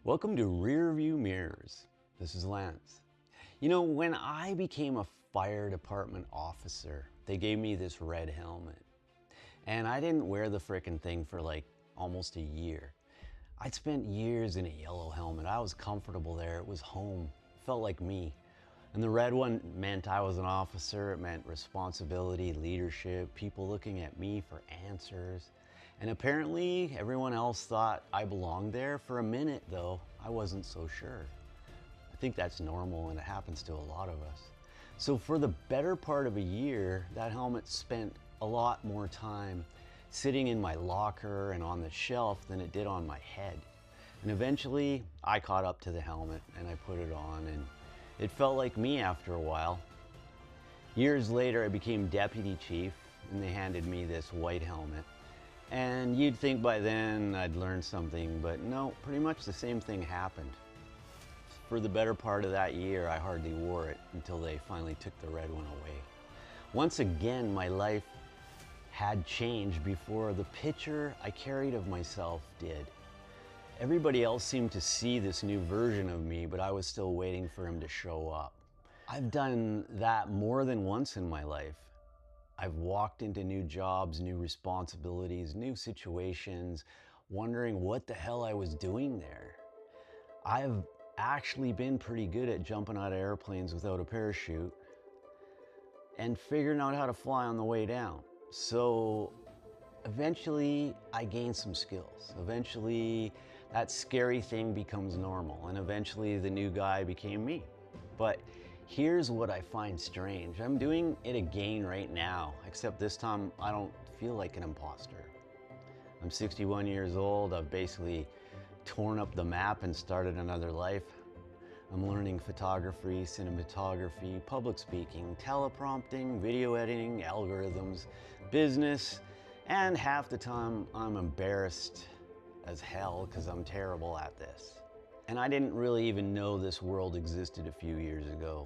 Welcome to Rearview Mirrors. This is Lance. You know, when I became a fire department officer, they gave me this red helmet. And I didn't wear the frickin' thing for like almost a year. I'd spent years in a yellow helmet. I was comfortable there. It was home. It felt like me. And the red one meant I was an officer. It meant responsibility, leadership, people looking at me for answers. And apparently everyone else thought I belonged there. For a minute though, I wasn't so sure. I think that's normal and it happens to a lot of us. So for the better part of a year, that helmet spent a lot more time sitting in my locker and on the shelf than it did on my head. And eventually I caught up to the helmet and I put it on, and it felt like me after a while. Years later, I became deputy chief and they handed me this white helmet. And you'd think by then I'd learned something, but no, pretty much the same thing happened. For the better part of that year, I hardly wore it until they finally took the red one away. Once again, my life had changed before the picture I carried of myself did. Everybody else seemed to see this new version of me, but I was still waiting for him to show up. I've done that more than once in my life. I've walked into new jobs, new responsibilities, new situations, wondering what the hell I was doing there. I've actually been pretty good at jumping out of airplanes without a parachute and figuring out how to fly on the way down. So eventually I gained some skills. Eventually that scary thing becomes normal, and eventually the new guy became me. But here's what I find strange. I'm doing it again right now, except this time I don't feel like an imposter. I'm 61 years old. I've basically torn up the map and started another life. I'm learning photography, cinematography, public speaking, teleprompting, video editing, algorithms, business, and half the time I'm embarrassed as hell because I'm terrible at this. And I didn't really even know this world existed a few years ago.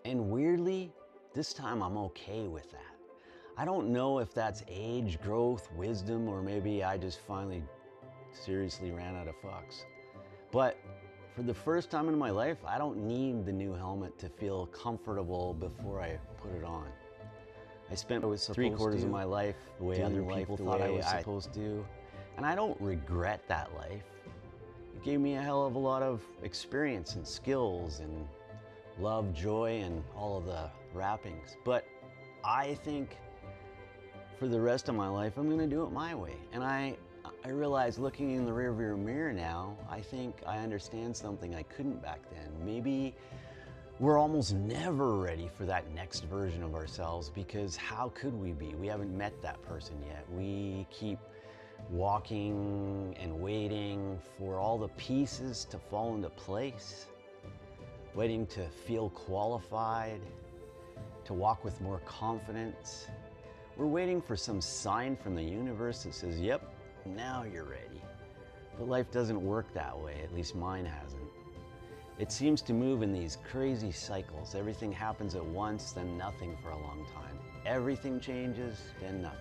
And weirdly, this time I'm okay with that. I don't know if that's age, growth, wisdom, or maybe I just finally seriously ran out of fucks. But for the first time in my life, I don't need the new helmet to feel comfortable before I put it on. I spent 3/4 of my life the way other people thought I was supposed to, and I don't regret that life. It gave me a hell of a lot of experience and skills and love, joy, and all of the wrappings. But I think for the rest of my life, I'm gonna do it my way. And I realize, looking in the rearview mirror now, I think I understand something I couldn't back then. Maybe we're almost never ready for that next version of ourselves, because how could we be? We haven't met that person yet. We keep walking and waiting for all the pieces to fall into place, waiting to feel qualified, to walk with more confidence. We're waiting for some sign from the universe that says, yep, now you're ready. But life doesn't work that way, at least mine hasn't. It seems to move in these crazy cycles. Everything happens at once, then nothing for a long time. Everything changes, then nothing.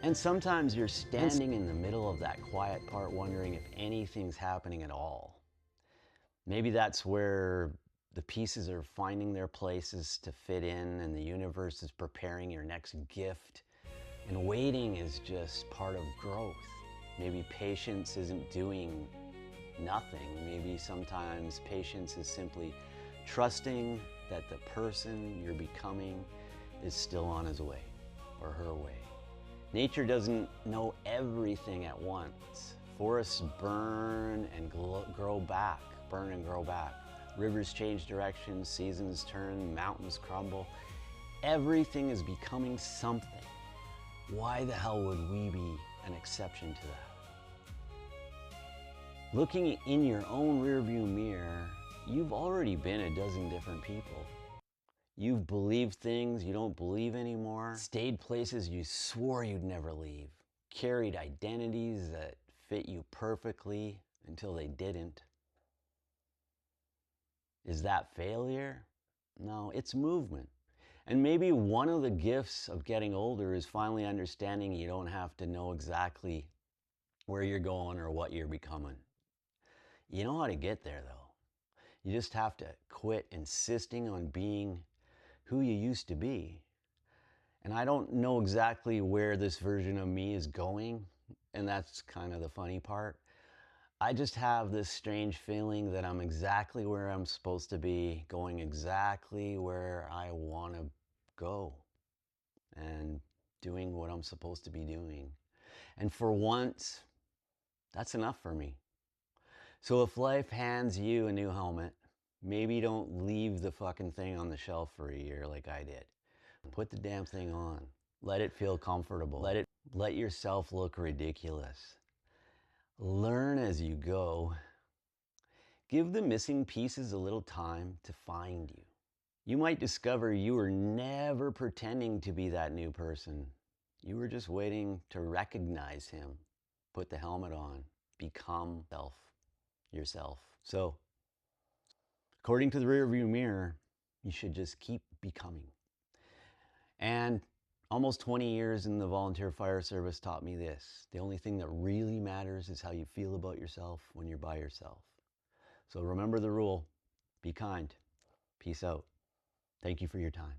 And sometimes you're standing in the middle of that quiet part wondering if anything's happening at all. Maybe that's where the pieces are finding their places to fit in, and the universe is preparing your next gift. And waiting is just part of growth. Maybe patience isn't doing nothing. Maybe sometimes patience is simply trusting that the person you're becoming is still on his way or her way. Nature doesn't know everything at once. Forests burn and grow back, burn and grow back. Rivers change direction, seasons turn, mountains crumble. Everything is becoming something. Why the hell would we be an exception to that? Looking in your own rearview mirror, you've already been a dozen different people. You've believed things you don't believe anymore, stayed places you swore you'd never leave, carried identities that fit you perfectly until they didn't. Is that failure? No, it's movement. And maybe one of the gifts of getting older is finally understanding you don't have to know exactly where you're going or what you're becoming. You know how to get there though. You just have to quit insisting on being who you used to be. And I don't know exactly where this version of me is going, and that's kind of the funny part. I just have this strange feeling that I'm exactly where I'm supposed to be, going exactly where I want to go, and doing what I'm supposed to be doing. And for once, that's enough for me. So if life hands you a new helmet, maybe don't leave the fucking thing on the shelf for a year like I did. Put the damn thing on. Let it feel comfortable. Let yourself look ridiculous. Learn as you go. Give the missing pieces a little time to find you. You might discover you were never pretending to be that new person. You were just waiting to recognize him. Put the helmet on. Become yourself. So, according to the rearview mirror, you should just keep becoming. And almost 20 years in the volunteer fire service taught me this. The only thing that really matters is how you feel about yourself when you're by yourself. So remember the rule. Be kind. Peace out. Thank you for your time.